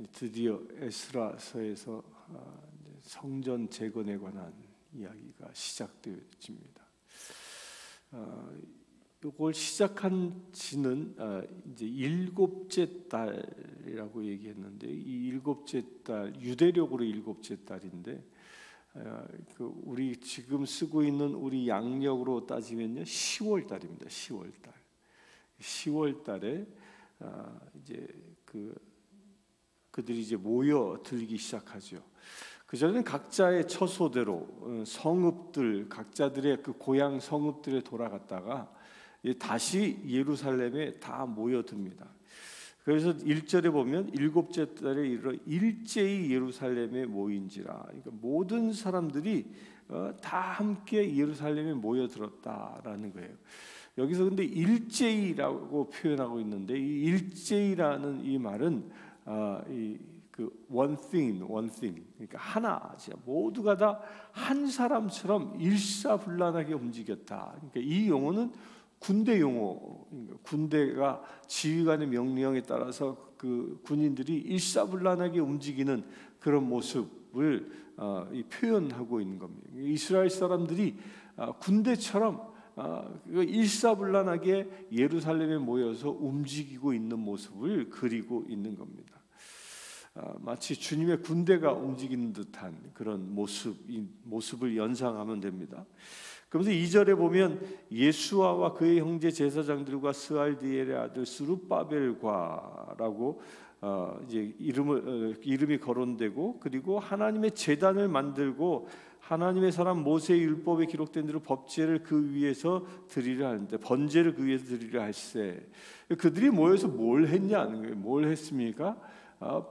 드디어 에스라서에서 성전 재건에 관한 이야기가 시작되어집니다. 이걸 시작한 지는 이제 일곱째 달이라고 얘기했는데, 이 일곱째 달 유대력으로 일곱째 달인데, 우리 지금 쓰고 있는 우리 양력으로 따지면요 10월 달입니다. 10월 달. 10월 달에 이제 그들이 이제 모여들기 시작하죠. 그 전에는 각자의 처소대로 성읍들, 각자들의 그 고향 성읍들에 돌아갔다가 다시 예루살렘에 다 모여듭니다. 그래서 1절에 보면 일곱째 달에 이르러 일제히 예루살렘에 모인지라. 그러니까 모든 사람들이 다 함께 예루살렘에 모여들었다라는 거예요. 여기서 근데 일제히라고 표현하고 있는데, 이 일제히라는 이 말은 one thing, 그러니까 하나, 모두가 다 한 사람처럼 일사불란하게 움직였다. 그러니까 이 용어는 군대 용어, 군대가 지휘관의 명령에 따라서 그 군인들이 일사불란하게 움직이는 그런 모습을 표현하고 있는 겁니다. 이스라엘 사람들이 군대처럼 일사불란하게 예루살렘에 모여서 움직이고 있는 모습을 그리고 있는 겁니다. 마치 주님의 군대가 움직이는 듯한 그런 모습을 연상하면 됩니다. 그러면서 2절에 보면 예수아와 그의 형제 제사장들과 스알디엘의 아들 스룹바벨과라고 이제 이름이 거론되고, 그리고 하나님의 제단을 만들고 하나님의 사람 모세의 율법에 기록된 대로 법제를 그 위에서 드리려 하는데, 번제를 그 위에서 드리려 할세. 그들이 모여서 뭘 했냐는 거예요. 뭘 했습니까?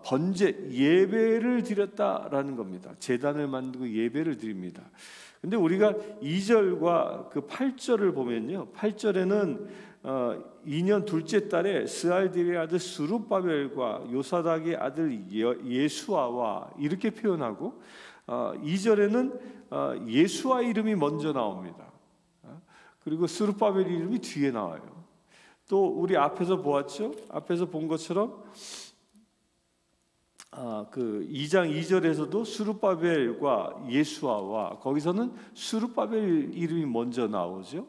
번제, 예배를 드렸다라는 겁니다. 제단을 만들고 예배를 드립니다. 근데 우리가 2절과 그 8절을 보면요, 8절에는 2년 둘째 달에 스알디엘의 아들 스룹바벨과 요사닥의 아들 예수아와 이렇게 표현하고, 2절에는 예수아 이름이 먼저 나옵니다. 그리고 스룹바벨 이름이 뒤에 나와요. 또 우리 앞에서 보았죠? 앞에서 본 것처럼 그 2장 2절에서도 스룹바벨과 예수아와, 거기서는 스룹바벨 이름이 먼저 나오죠.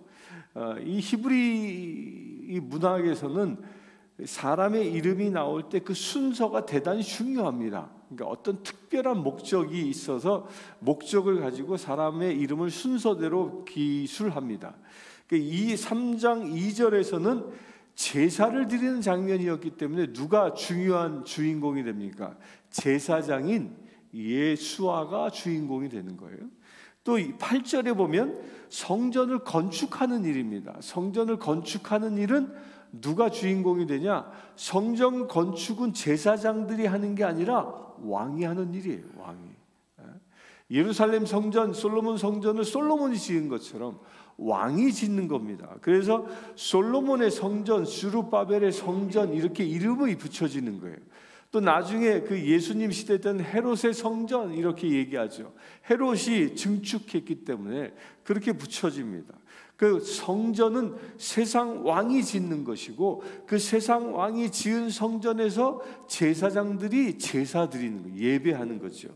이 히브리 문학에서는 사람의 이름이 나올 때 그 순서가 대단히 중요합니다. 그러니까 어떤 특별한 목적이 있어서 목적을 가지고 사람의 이름을 순서대로 기술합니다. 이 3장 2절에서는 제사를 드리는 장면이었기 때문에 누가 중요한 주인공이 됩니까? 제사장인 예수아가 주인공이 되는 거예요. 또 8절에 보면 성전을 건축하는 일입니다. 성전을 건축하는 일은 누가 주인공이 되냐? 성전 건축은 제사장들이 하는 게 아니라 왕이 하는 일이에요. 왕이. 예루살렘 성전, 솔로몬 성전을 솔로몬이 지은 것처럼 왕이 짓는 겁니다. 그래서 솔로몬의 성전, 스룹바벨의 성전, 이렇게 이름이 붙여지는 거예요. 또 나중에 그 예수님 시대 때는 헤롯의 성전 이렇게 얘기하죠. 헤롯이 증축했기 때문에 그렇게 붙여집니다. 그 성전은 세상 왕이 짓는 것이고, 그 세상 왕이 지은 성전에서 제사장들이 제사 드리는 거예요. 예배하는 거죠.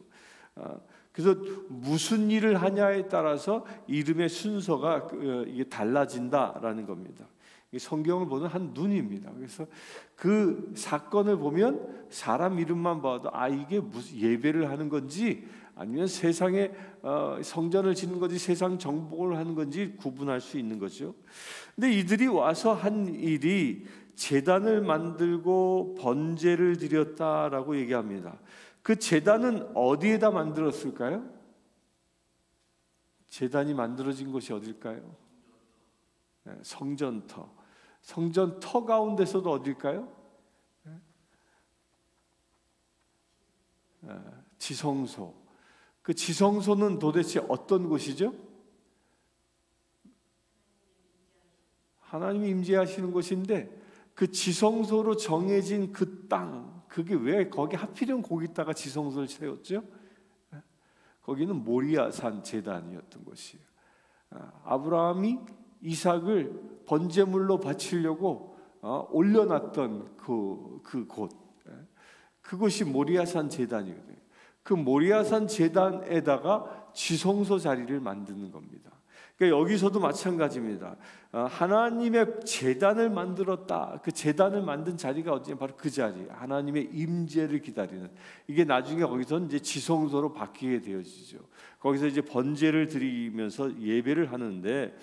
그래서 무슨 일을 하냐에 따라서 이름의 순서가 이게 달라진다라는 겁니다. 성경을 보는 한 눈입니다. 그래서 그 사건을 보면 사람 이름만 봐도 이게 무슨 예배를 하는 건지 아니면 세상에 성전을 짓는 건지 세상 정복을 하는 건지 구분할 수 있는 거죠. 근데 이들이 와서 한 일이 제단을 만들고 번제를 드렸다라고 얘기합니다. 그 제단은 어디에다 만들었을까요? 제단이 만들어진 곳이 어딜까요? 성전터. 성전터 가운데서도 어딜까요? 지성소. 그 지성소는 도대체 어떤 곳이죠? 하나님이 임재하시는 곳인데, 그 지성소로 정해진 그 땅, 그게 왜 거기 하필이면 거기다가 지성소를 세웠죠? 거기는 모리아산 제단이었던 곳이에요. 아브라함이 이삭을 번제물로 바치려고 올려놨던 그 곳, 그것이 모리아산 제단이거든요. 그 모리아산 제단에다가 지성소 자리를 만드는 겁니다. 그러니까 여기서도 마찬가지입니다. 하나님의 제단을 만들었다. 그 제단을 만든 자리가 어디냐? 바로 그 자리. 하나님의 임재를 기다리는. 이게 나중에 거기서 이제 지성소로 바뀌게 되어지죠. 거기서 이제 번제를 드리면서 예배를 하는데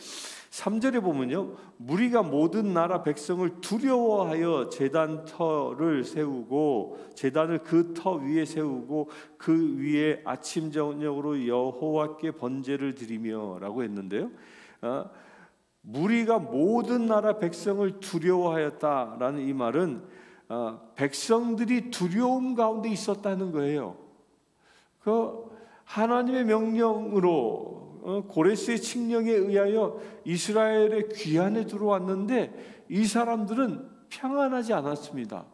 3절에 보면요, 무리가 모든 나라 백성을 두려워하여 제단 터를 세우고 제단을 그 터 위에 세우고 그 위에 아침 저녁으로 여호와께 번제를 드리며라고 했는데요. 무리가 모든 나라 백성을 두려워하였다라는 이 말은 백성들이 두려움 가운데 있었다는 거예요. 그 하나님의 명령으로 고레스의 칙령에 의하여 이스라엘의 귀환에 들어왔는데 이 사람들은 평안하지 않았습니다.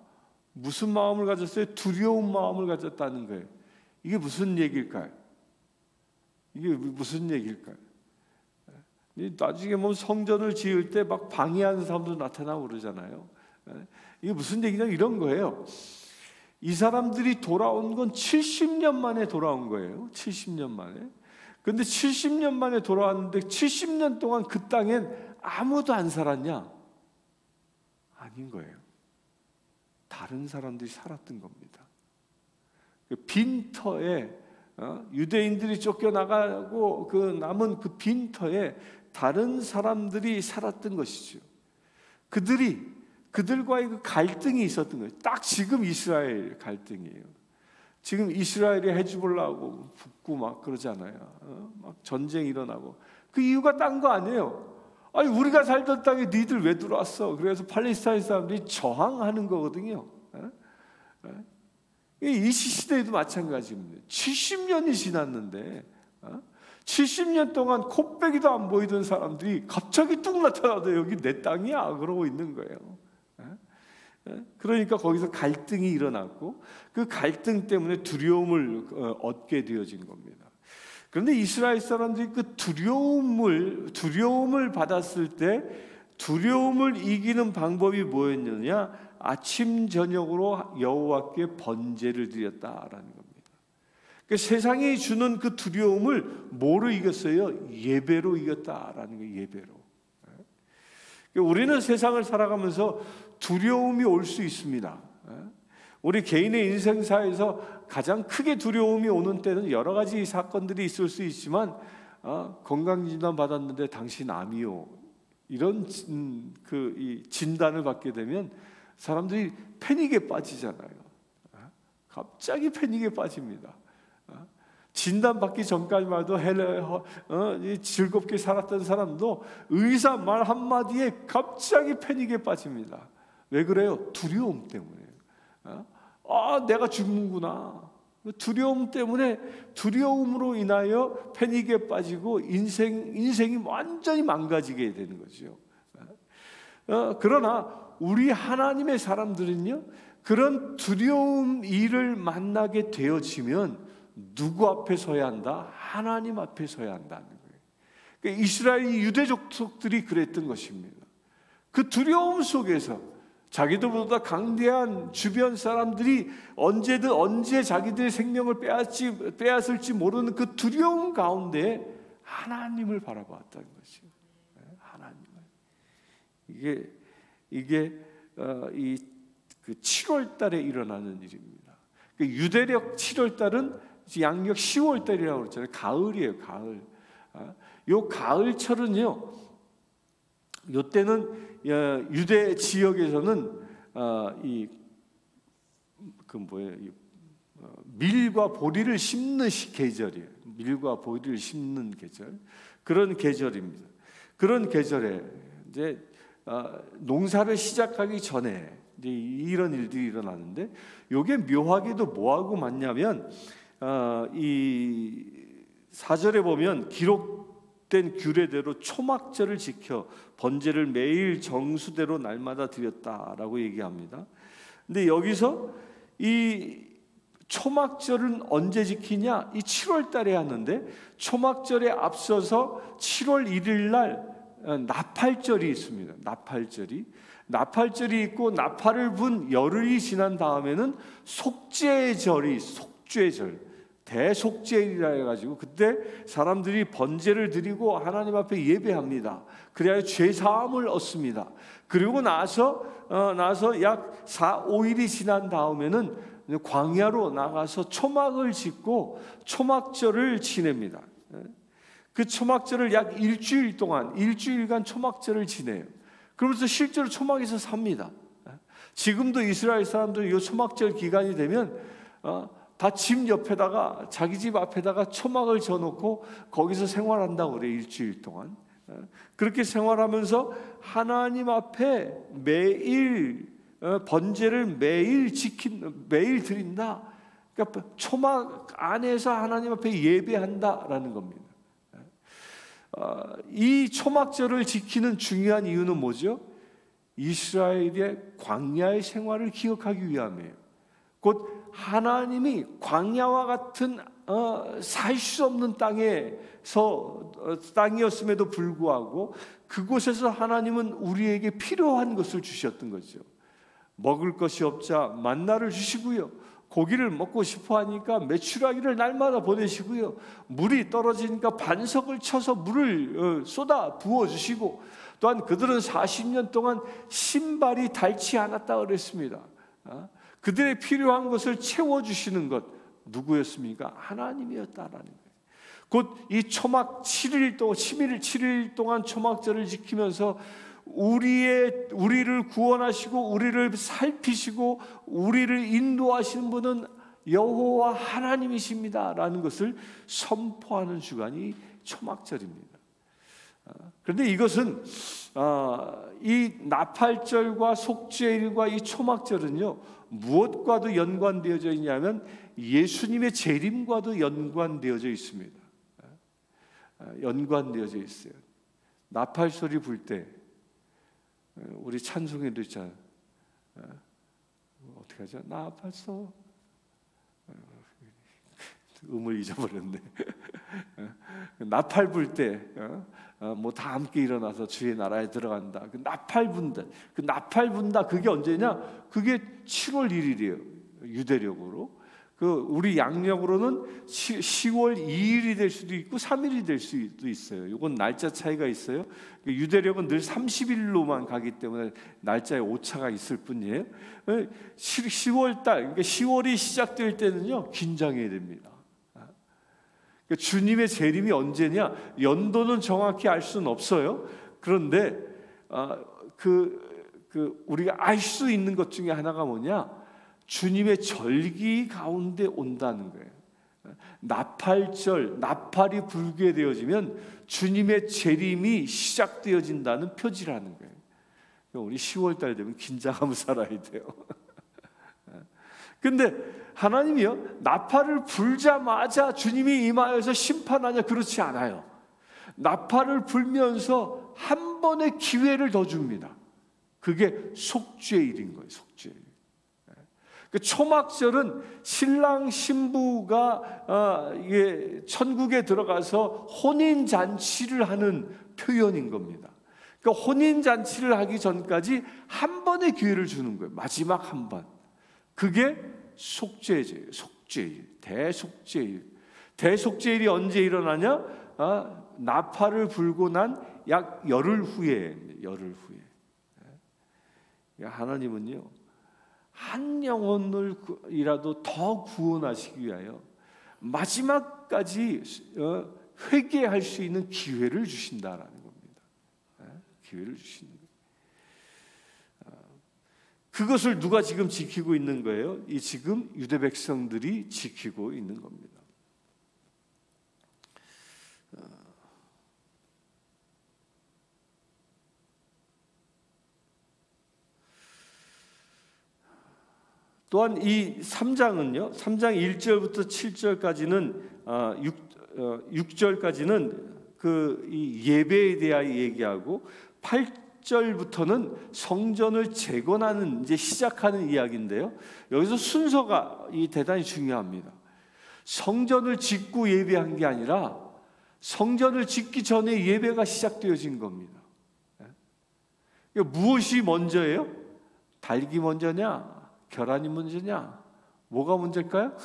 무슨 마음을 가졌어요? 두려운 마음을 가졌다는 거예요. 이게 무슨 얘기일까요? 이게 무슨 얘기일까요? 나중에 뭐 성전을 지을 때 막 방해하는 사람도 나타나고 그러잖아요. 이게 무슨 얘기냐? 이런 거예요. 이 사람들이 돌아온 건 70년 만에 돌아온 거예요. 70년 만에. 그런데 70년 만에 돌아왔는데 70년 동안 그 땅엔 아무도 안 살았냐? 아닌 거예요. 다른 사람들이 살았던 겁니다. 빈터에 유대인들이 쫓겨나가고 그 남은 그 빈터에 다른 사람들이 살았던 것이죠. 그들과의 그 갈등이 있었던 거예요. 딱 지금 이스라엘 갈등이에요. 지금 이스라엘이 헤즈볼라하고 붙고 막 그러잖아요. 막 전쟁이 일어나고. 그 이유가 딴 거 아니에요. 아니 우리가 살던 땅에 니들 왜 들어왔어? 그래서 팔레스타인 사람들이 저항하는 거거든요. 이 시대에도 마찬가지입니다. 70년이 지났는데 70년 동안 코빼기도 안 보이던 사람들이 갑자기 뚝 나타나도 여기 내 땅이야 그러고 있는 거예요. 그러니까 거기서 갈등이 일어났고 그 갈등 때문에 두려움을 얻게 되어진 겁니다. 그런데 이스라엘 사람들이 그 두려움을 받았을 때 두려움을 이기는 방법이 뭐였느냐? 아침 저녁으로 여호와께 번제를 드렸다라는 겁니다. 그러니까 세상이 주는 그 두려움을 뭐로 이겼어요? 예배로 이겼다라는 거예요. 예배로. 우리는 세상을 살아가면서 두려움이 올 수 있습니다. 우리 개인의 인생사에서 가장 크게 두려움이 오는 때는 여러 가지 사건들이 있을 수 있지만 건강진단 받았는데 당신 암이요 이런 이 진단을 받게 되면 사람들이 패닉에 빠지잖아요. 갑자기 패닉에 빠집니다. 진단받기 전까지만 해도 즐겁게 살았던 사람도 의사 말 한마디에 갑자기 패닉에 빠집니다. 왜 그래요? 두려움 때문에. 내가 죽는구나. 두려움 때문에 두려움으로 인하여 패닉에 빠지고 인생이 완전히 망가지게 되는 거죠. 그러나 우리 하나님의 사람들은요, 그런 두려움 일을 만나게 되어지면 누구 앞에 서야 한다? 하나님 앞에 서야 한다는 거예요. 그러니까 이스라엘 유대족속들이 그랬던 것입니다. 그 두려움 속에서 자기들보다 강대한 주변 사람들이 언제 자기들의 생명을 빼앗을지 모르는 그 두려움 가운데 하나님을 바라보았다는 것이죠. 하나님을. 이게 그 7월 달에 일어나는 일입니다. 그 유대력 7월 달은 양력 10월 달이라고 그랬잖아요. 가을이에요, 가을. 요 가을철은요, 요 때는 유대 지역에서는 밀과 보리를 심는 계절이에요. 밀과 보리를 심는 계절. 그런 계절입니다. 그런 계절에 이제 농사를 시작하기 전에 이제 이런 일들이 일어나는데, 이게 묘하게도 뭐하고 맞냐면 이 4절에 보면 기록된 규례대로 초막절을 지켜 번제를 매일 정수대로 날마다 드렸다라고 얘기합니다. 근데 여기서 이 초막절은 언제 지키냐? 이 7월 달에 하는데, 초막절에 앞서서 7월 1일 날 나팔절이 있습니다. 나팔절이 있고 나팔을 분 열흘이 지난 다음에는 속죄절이 속죄절 대속죄일이라 해가지고 그때 사람들이 번제를 드리고 하나님 앞에 예배합니다. 그래야 죄 사함을 얻습니다. 그리고 나서 약 4-5일이 지난 다음에는 광야로 나가서 초막을 짓고 초막절을 지냅니다. 그 초막절을 약 일주일간 초막절을 지내요. 그러면서 실제로 초막에서 삽니다. 지금도 이스라엘 사람들이 이 초막절 기간이 되면 다 집 옆에다가 자기 집 앞에다가 초막을 져놓고 거기서 생활한다고 그래요. 일주일 동안. 그렇게 생활하면서 하나님 앞에 매일 번제를 매일 드린다. 그러니까 초막 안에서 하나님 앞에 예배한다라는 겁니다. 이 초막절을 지키는 중요한 이유는 뭐죠? 이스라엘의 광야의 생활을 기억하기 위함이에요. 곧 하나님이 광야와 같은 살 수 없는 땅이었음에도 불구하고 그곳에서 하나님은 우리에게 필요한 것을 주셨던 거죠. 먹을 것이 없자 만나를 주시고요. 고기를 먹고 싶어 하니까 메추라기를 날마다 보내시고요. 물이 떨어지니까 반석을 쳐서 물을 쏟아 부어주시고, 또한 그들은 40년 동안 신발이 닳지 않았다 그랬습니다. 그들의 필요한 것을 채워주시는 것 누구였습니까? 하나님이었다라는 거예요. 곧 이 초막 7일 동안 초막절을 지키면서 우리를 구원하시고 우리를 살피시고 우리를 인도하시는 분은 여호와 하나님이십니다라는 것을 선포하는 주간이 초막절입니다. 그런데 이것은 이 나팔절과 속죄일과 이 초막절은요 무엇과도 연관되어져 있냐면 예수님의 재림과도 연관되어져 있습니다. 연관되어져 있어요. 나팔 소리 불 때 우리 찬송에도 있잖아요. 어떻게 하죠? 나팔소 음을 잊어버렸네. 나팔 불 때 뭐 다 함께 일어나서 주의 나라에 들어간다. 그 나팔 분다. 그게 언제냐? 그게 7월 1일이에요. 유대력으로. 우리 양력으로는 10월 2일이 될 수도 있고 3일이 될 수도 있어요. 이건 날짜 차이가 있어요. 유대력은 늘 30일로만 가기 때문에 날짜에 오차가 있을 뿐이에요. 10월 달, 그러니까 10월이 시작될 때는요 긴장해야 됩니다. 주님의 재림이 언제냐? 연도는 정확히 알 수는 없어요. 그런데 우리가 알 수 있는 것 중에 하나가 뭐냐? 주님의 절기 가운데 온다는 거예요. 나팔절, 나팔이 불게 되어지면 주님의 재림이 시작되어진다는 표지라는 거예요. 우리 10월 달 되면 긴장하면서 살아야 돼요. 근데 하나님이요 나팔을 불자마자 주님이 임하여서 심판하냐? 그렇지 않아요. 나팔을 불면서 한 번의 기회를 더 줍니다. 그게 속죄일인 거예요. 속죄일. 그 초막절은 신랑 신부가 천국에 들어가서 혼인 잔치를 하는 표현인 겁니다. 그러니까 혼인 잔치를 하기 전까지 한 번의 기회를 주는 거예요. 마지막 한 번. 그게 속죄제예요. 속죄일, 대속죄일. 대속죄일이 언제 일어나냐? 나팔을 불고 난 약 열흘 후에. 하나님은요 한 영혼을이라도 더 구원하시기 위하여 마지막까지 회개할 수 있는 기회를 주신다라는 겁니다. 기회를 주시는 거예요. 그것을 누가 지금 지키고 있는 거예요? 이 지금 유대 백성들이 지키고 있는 겁니다. 또한 이 3장은요. 3장 1절부터 7절까지는 6절까지는 이 예배에 대하여 얘기하고 8절부터는 성전을 재건하는 이제 시작하는 이야기인데요. 여기서 순서가 대단히 중요합니다. 성전을 짓고 예배한 게 아니라 성전을 짓기 전에 예배가 시작되어진 겁니다. 무엇이 먼저예요? 닭이 먼저냐? 계란이 먼저냐? 뭐가 먼저일까요?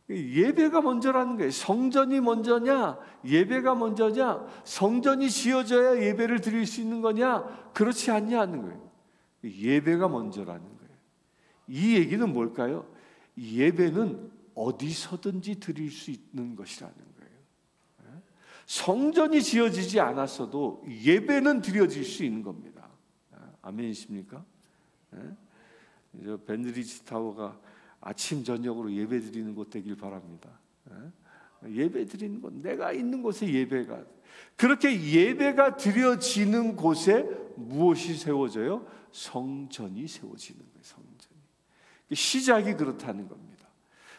예배가 먼저라는 거예요. 성전이 먼저냐? 예배가 먼저냐? 성전이 지어져야 예배를 드릴 수 있는 거냐? 그렇지 않냐는 거예요. 예배가 먼저라는 거예요. 이 얘기는 뭘까요? 예배는 어디서든지 드릴 수 있는 것이라는 거예요. 성전이 지어지지 않았어도 예배는 드려질 수 있는 겁니다. 아멘이십니까? 벤리지 타워가 아침 저녁으로 예배 드리는 곳 되길 바랍니다. 예배 드리는 곳, 내가 있는 곳에 예배가, 그렇게 예배가 드려지는 곳에 무엇이 세워져요? 성전이 세워지는 거예요. 성전이. 시작이 그렇다는 겁니다.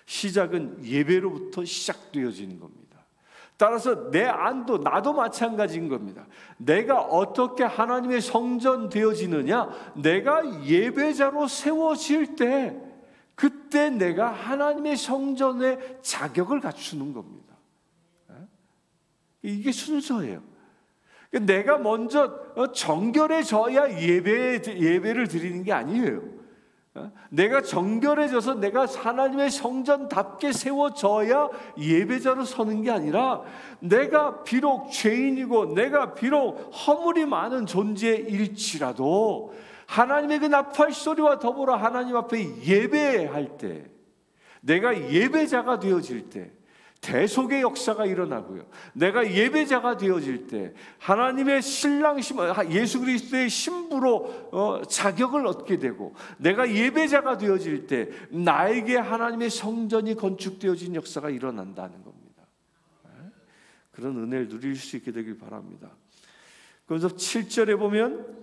시작은 예배로부터 시작되어지는 겁니다. 따라서 내 안도 나도 마찬가지인 겁니다. 내가 어떻게 하나님의 성전 되어지느냐? 내가 예배자로 세워질 때, 그때 내가 하나님의 성전의 자격을 갖추는 겁니다. 이게 순서예요. 내가 먼저 정결해져야 예배를 드리는 게 아니에요. 내가 정결해져서 내가 하나님의 성전답게 세워져야 예배자로 서는 게 아니라, 내가 비록 죄인이고 내가 비록 허물이 많은 존재일지라도 하나님의 그 나팔 소리와 더불어 하나님 앞에 예배할 때, 내가 예배자가 되어질 때 대속의 역사가 일어나고요. 내가 예배자가 되어질 때 하나님의 신랑심, 예수 그리스도의 신부로 자격을 얻게 되고, 내가 예배자가 되어질 때 나에게 하나님의 성전이 건축되어진 역사가 일어난다는 겁니다. 그런 은혜를 누릴 수 있게 되길 바랍니다. 그래서 7절에 보면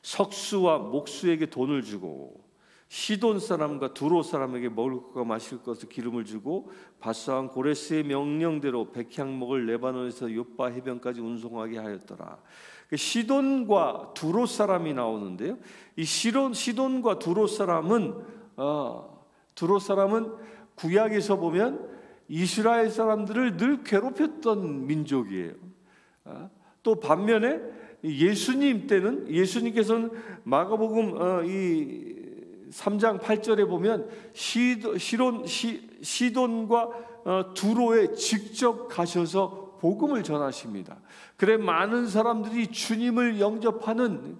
석수와 목수에게 돈을 주고 시돈 사람과 두로 사람에게 먹을 것과 마실 것을 기름을 주고 바사왕 고레스의 명령대로 백향목을 레바논에서 요빠 해변까지 운송하게 하였더라. 시돈과 두로 사람이 나오는데요. 이 시돈과 두로 사람은 구약에서 보면 이스라엘 사람들을 늘 괴롭혔던 민족이에요. 또 반면에 예수님 때는, 예수님께서는 마가복음 3장 8절에 보면 시돈과 두로에 직접 가셔서 복음을 전하십니다. 그래 많은 사람들이 주님을 영접하는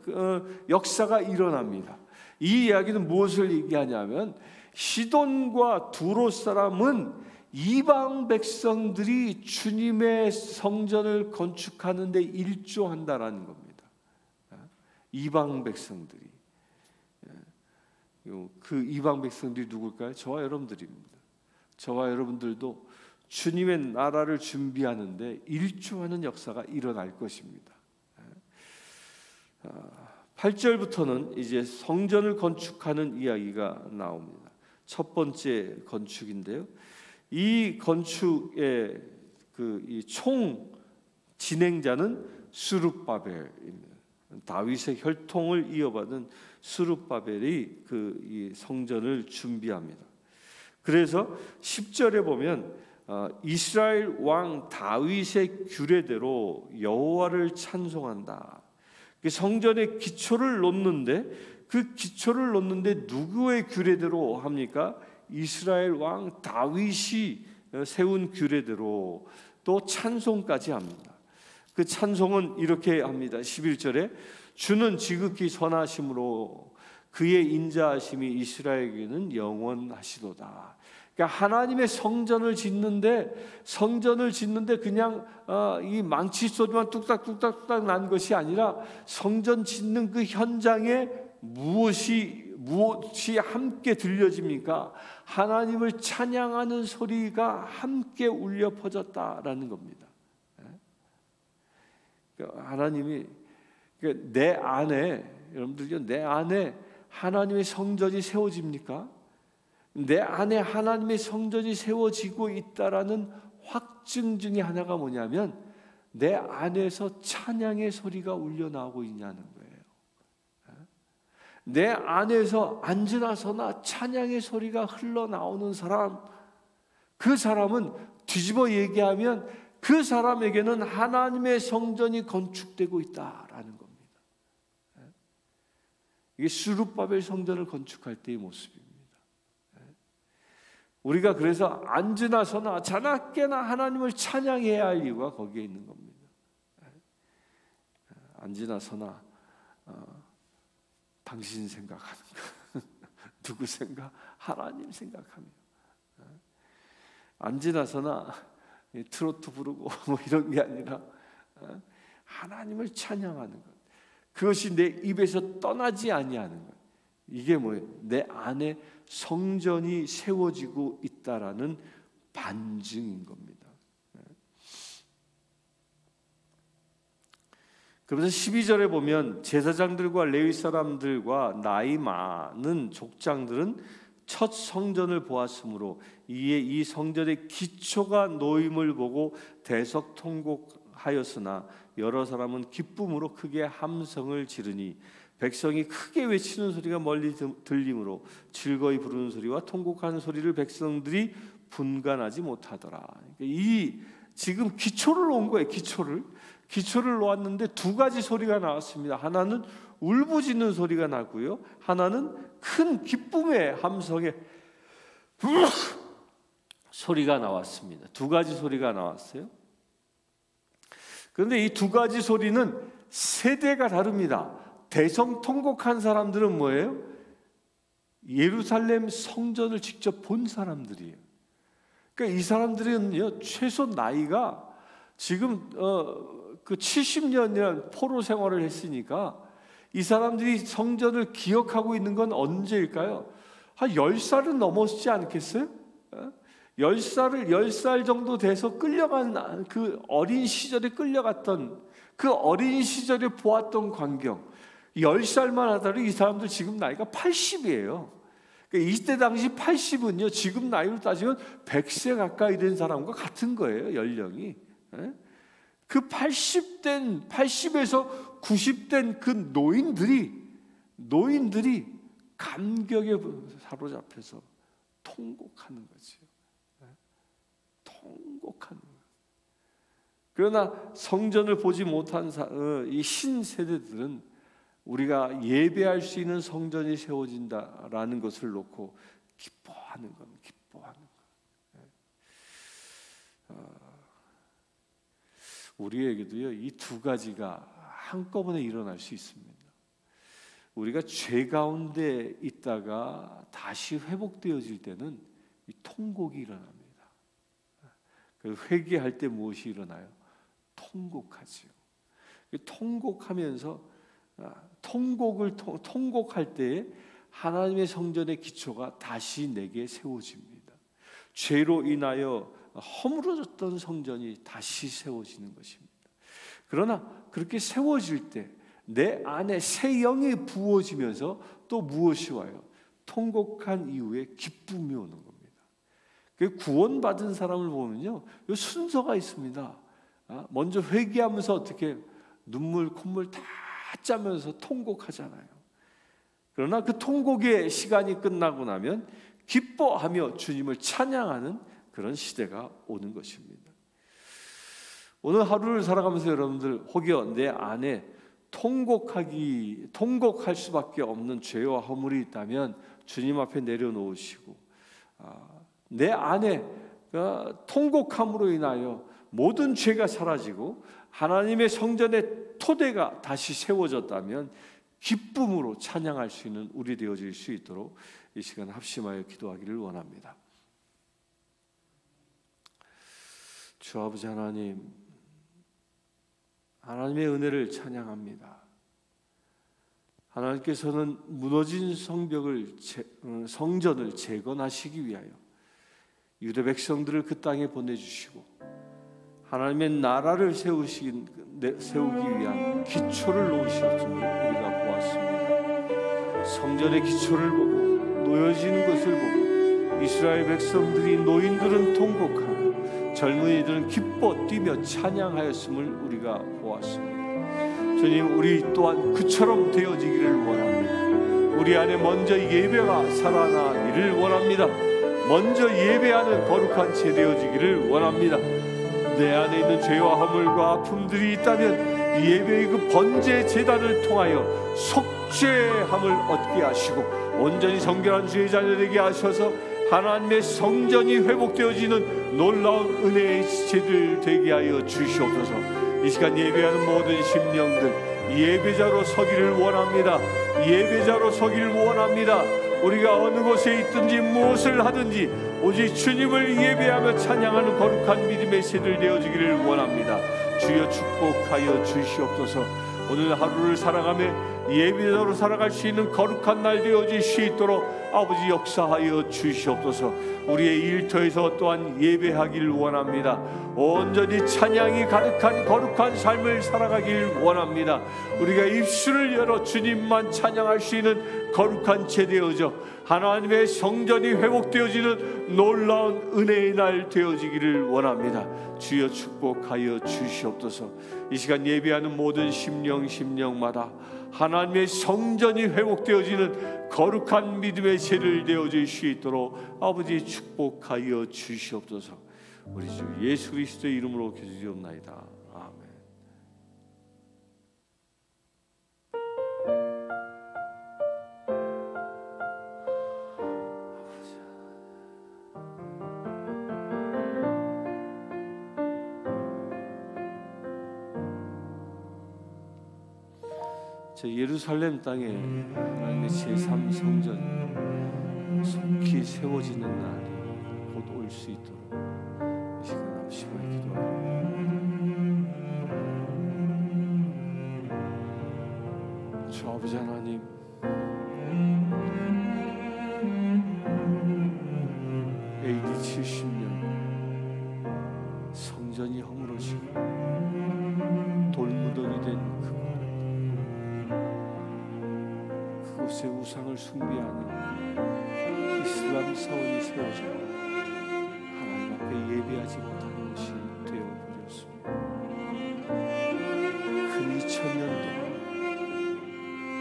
역사가 일어납니다. 이 이야기는 무엇을 얘기하냐면, 시돈과 두로 사람은 이방 백성들이 주님의 성전을 건축하는 데 일조한다라는 겁니다. 이방 백성들이. 그 이방 백성들이 누굴까요? 저와 여러분들입니다. 저와 여러분들도 주님의 나라를 준비하는데 일조하는 역사가 일어날 것입니다. 8절부터는 이제 성전을 건축하는 이야기가 나옵니다. 첫 번째 건축인데요. 이 건축의 이 총 진행자는 스룹바벨입니다. 다윗의 혈통을 이어받은 스룹바벨이 이 성전을 준비합니다. 그래서 10절에 보면 이스라엘 왕 다윗의 규례대로 여호와를 찬송한다. 성전의 기초를 놓는데, 그 기초를 놓는데 누구의 규례대로 합니까? 이스라엘 왕 다윗이 세운 규례대로 또 찬송까지 합니다. 그 찬송은 이렇게 합니다. 11절에 주는 지극히 선하심으로 그의 인자하심이 이스라엘에게는 영원하시도다. 그러니까 하나님의 성전을 짓는데 그냥 이 망치 소리만 뚝딱뚝딱 난 것이 아니라, 성전 짓는 그 현장에 무엇이 함께 들려집니까? 하나님을 찬양하는 소리가 함께 울려 퍼졌다라는 겁니다. 하나님이, 내 안에, 여러분들 내 안에 하나님의 성전이 세워집니까? 내 안에 하나님의 성전이 세워지고 있다라는 확증 중에 하나가 뭐냐면, 내 안에서 찬양의 소리가 울려 나오고 있냐는 거예요. 내 안에서 앉으나 서나 찬양의 소리가 흘러나오는 사람, 그 사람은 뒤집어 얘기하면 그 사람에게는 하나님의 성전이 건축되고 있다라는 겁니다. 이게 스룹바벨 성전을 건축할 때의 모습입니다. 우리가 그래서 앉으나 서나 자나깨나 하나님을 찬양해야 할 이유가 거기에 있는 겁니다. 앉으나 서나 당신 생각하는 거, 누구 생각? 하나님 생각하며. 앉으나 서나 트로트 부르고 뭐 이런 게 아니라 하나님을 찬양하는 것. 그것이 내 입에서 떠나지 아니하는 것. 이게 뭐예요? 내 안에 성전이 세워지고 있다라는 반증인 겁니다. 그래서 12절에 보면 제사장들과 레위 사람들과 나이 많은 족장들은 첫 성전을 보았으므로 이에 이 성전의 기초가 놓임을 보고 대속통곡하였으나 여러 사람은 기쁨으로 크게 함성을 지르니 백성이 크게 외치는 소리가 멀리 들리므로 즐거이 부르는 소리와 통곡하는 소리를 백성들이 분간하지 못하더라. 이 지금 기초를 놓은 거예요. 기초를 놓았는데 두 가지 소리가 나왔습니다. 하나는 울부짖는 소리가 나고요, 하나는 큰 기쁨의 함성의 소리가 나왔습니다. 두 가지 소리가 나왔어요. 그런데 이 두 가지 소리는 세대가 다릅니다. 대성통곡한 사람들은 뭐예요? 예루살렘 성전을 직접 본 사람들이에요. 그러니까 이 사람들은요, 최소 나이가 지금 그 70년이라는 포로 생활을 했으니까 이 사람들이 성전을 기억하고 있는 건 언제일까요? 한 10살은 넘었지 않겠어요? 10살 정도 돼서 끌려간 그 어린 시절에 끌려갔던 그 어린 시절에 보았던 광경, 10살만 하더라도 이 사람들 지금 나이가 80이에요. 그러니까 이때 당시 80은요, 지금 나이로 따지면 100세 가까이 된 사람과 같은 거예요, 연령이. 그 80에서 90된 그 노인들이 감격에 사로잡혀서 통곡하는 거죠. 통곡하는 거예요. 그러나 성전을 보지 못한 이 신세대들은 우리가 예배할 수 있는 성전이 세워진다라는 것을 놓고 기뻐하는 겁니다. 우리에게도요, 이 두 가지가 한꺼번에 일어날 수 있습니다. 우리가 죄 가운데 있다가 다시 회복되어질 때는 이 통곡이 일어납니다. 회개할 때 무엇이 일어나요? 통곡하지요. 통곡하면서 통곡할 때에 하나님의 성전의 기초가 다시 내게 세워집니다. 죄로 인하여 허물어졌던 성전이 다시 세워지는 것입니다. 그러나 그렇게 세워질 때 내 안에 새 영이 부어지면서 또 무엇이 와요? 통곡한 이후에 기쁨이 오는 겁니다. 구원받은 사람을 보면요, 순서가 있습니다. 먼저 회개하면서 어떻게 눈물 콧물 다 짜면서 통곡하잖아요. 그러나 그 통곡의 시간이 끝나고 나면 기뻐하며 주님을 찬양하는 그런 시대가 오는 것입니다. 오늘 하루를 살아가면서 여러분들 혹여 내 안에 통곡할 수밖에 없는 죄와 허물이 있다면 주님 앞에 내려놓으시고 내 안에 통곡함으로 인하여 모든 죄가 사라지고 하나님의 성전의 토대가 다시 세워졌다면 기쁨으로 찬양할 수 있는 우리 되어질 수 있도록 이 시간 합심하여 기도하기를 원합니다. 주 아버지 하나님의 은혜를 찬양합니다. 하나님께서는 무너진 성전을 재건하시기 위하여 유대 백성들을 그 땅에 보내주시고 하나님의 나라를 세우기 위한 기초를 놓으셨음을 우리가 보았습니다. 성전의 기초를 보고 놓여진 것을 보고 이스라엘 백성들이, 노인들은 통곡하고 젊은이들은 기뻐 뛰며 찬양하였음을 우리가 보았습니다. 주님, 우리 또한 그처럼 되어지기를 원합니다. 우리 안에 먼저 예배가 살아나기를 원합니다. 먼저 예배하는 거룩한 제 되어지기를 원합니다. 내 안에 있는 죄와 허물과 아픔들이 있다면 예배의 그 번제 제단을 통하여 속죄함을 얻게 하시고 온전히 정결한 주의 자녀 되게 하셔서 하나님의 성전이 회복되어지는 놀라운 은혜의 지체들 되게 하여 주시옵소서. 이 시간 예배하는 모든 심령들 예배자로 서기를 원합니다. 예배자로 서기를 원합니다. 우리가 어느 곳에 있든지 무엇을 하든지 오직 주님을 예배하며 찬양하는 거룩한 믿음의 새들 되어지기를 원합니다. 주여 축복하여 주시옵소서. 오늘 하루를 살아가며 예배자로 살아갈 수 있는 거룩한 날 되어질 수 있도록 아버지 역사하여 주시옵소서. 우리의 일터에서 또한 예배하기를 원합니다. 온전히 찬양이 가득한 거룩한 삶을 살아가길 원합니다. 우리가 입술을 열어 주님만 찬양할 수 있는 거룩한 제 되어져 하나님의 성전이 회복되어지는 놀라운 은혜의 날 되어지기를 원합니다. 주여 축복하여 주시옵소서. 이 시간 예배하는 모든 심령마다 하나님의 성전이 회복되어지는 거룩한 믿음의 새를 되어질 수 있도록 아버지 축복하여 주시옵소서. 우리 주 예수 그리스도의 이름으로 기도드리옵나이다. 아멘. 저 예루살렘 땅에 하나님의 제3 성전이 속히 세워지는 날이 곧 올 수 있도록 이 시간 합심하여 기도합니다. 주 아버지 하나님, AD 70년 성전이 허물어지고 돌무덤이 된 그곳에 우상을 숭배하는 이슬람 사원이 세워져 하나님 앞에 예배하지 못하는 것이 되어버렸습니다. 그 2000년 동안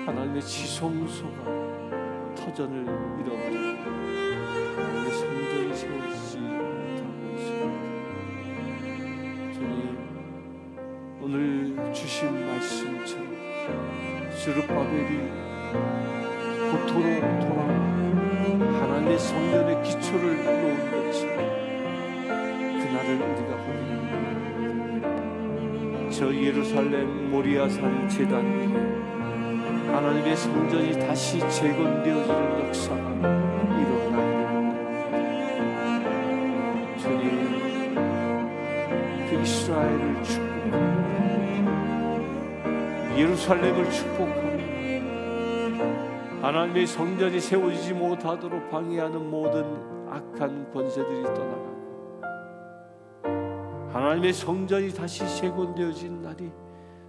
하나님의 지성소가 터전을 잃어버리고 하나님의 성전이 세워지지 못하고 있습니다. 주님, 오늘 주신 말씀처럼 스룹바벨이 고토로 돌아와 하나님의 성전의 기초를 놓은 것처럼 그날을 우리가 보기를 저 예루살렘 모리아산 제단 위에 하나님의 성전이 다시 재건되어지는 역사가 일어나야 됩니다. 주님, 그 이스라엘을 축복합니다. 예루살렘을 축복합니다. 하나님의 성전이 세워지지 못하도록 방해하는 모든 악한 권세들이 떠나가고 하나님의 성전이 다시 재건되어진 날이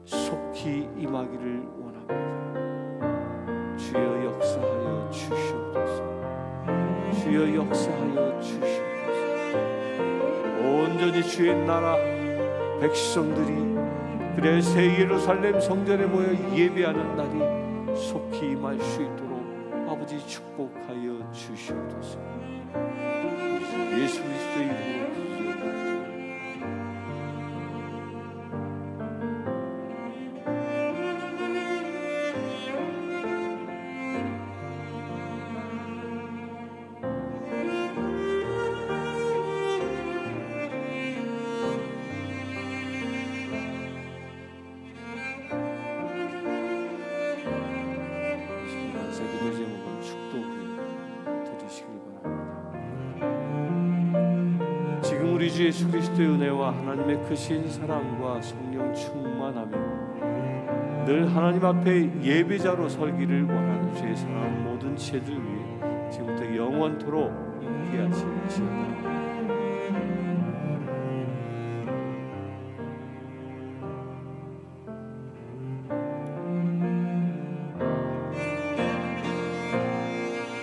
속히 임하기를 원합니다. 주여 역사하여 주시옵소서. 주여 역사하여 주시옵소서. 온전히 주의 나라 백성들이 그래 새 예루살렘 성전에 모여 예배하는 날이 속히 임할 수 있도록 아버지 축복하여 주시옵소서. 예수 그리스도의 이름으로 기도합니다. 우리 주 예수 그리스도의 은혜와 하나님의 크신 사랑과 성령 충만함이 늘 하나님 앞에 예배자로 설기를 원하는 주의 사랑하는 모든 지체들 위해 지금부터 영원토록 함께하시옵소서.